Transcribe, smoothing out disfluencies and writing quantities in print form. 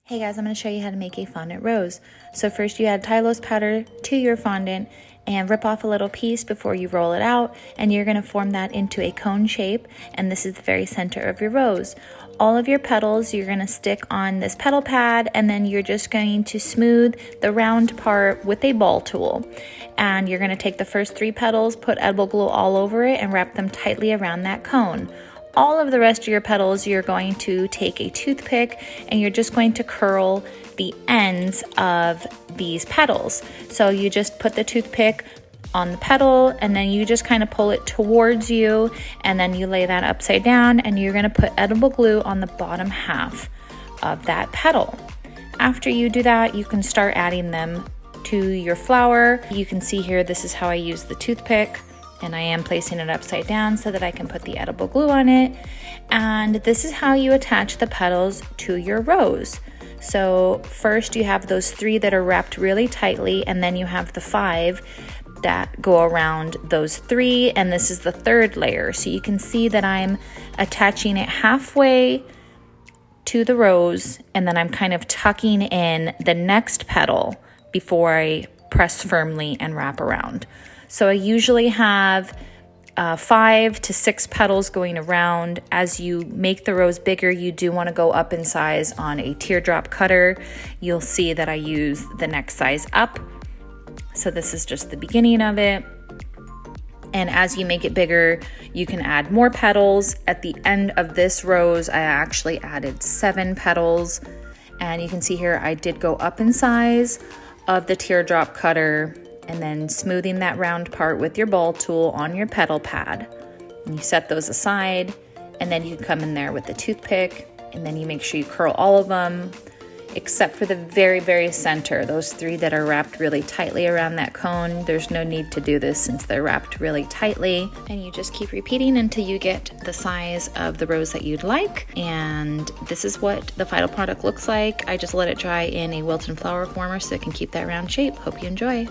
Hey guys, I'm going to show you how to make a fondant rose. So first you add tylose powder to your fondant and rip off a little piece before you roll it out, and you're going to form that into a cone shape, and this is the very center of your rose. All of your petals you're going to stick on this petal pad, and then you're just going to smooth the round part with a ball tool. And you're going to take the first 3 petals, put edible glue all over it, and wrap them tightly around that cone. All of the rest of your petals, you're going to take a toothpick and you're just going to curl the ends of these petals. So you just put the toothpick on the petal and then you just kind of pull it towards you, and then you lay that upside down and you're going to put edible glue on the bottom half of that petal. After you do that, you can start adding them to your flower. You can see here, this is how I use the toothpick. And I am placing it upside down so that I can put the edible glue on it. And this is how you attach the petals to your rose. So first you have those 3 that are wrapped really tightly, and then you have the 5 that go around those 3, and this is the 3rd layer. So you can see that I'm attaching it halfway to the rose, and then I'm kind of tucking in the next petal before I press firmly and wrap around. So I usually have 5 to 6 petals going around. As you make the rose bigger, you do want to go up in size on a teardrop cutter. You'll see that I use the next size up. So this is just the beginning of it. And as you make it bigger, you can add more petals. At the end of this rose, I actually added 7 petals. And you can see here, I did go up in size of the teardrop cutter, and then smoothing that round part with your ball tool on your petal pad. And you set those aside, and then you can come in there with the toothpick, and then you make sure you curl all of them, except for the very, very center, those 3 that are wrapped really tightly around that cone. There's no need to do this since they're wrapped really tightly. And you just keep repeating until you get the size of the rose that you'd like. And this is what the final product looks like. I just let it dry in a wilted flower former so it can keep that round shape. Hope you enjoy.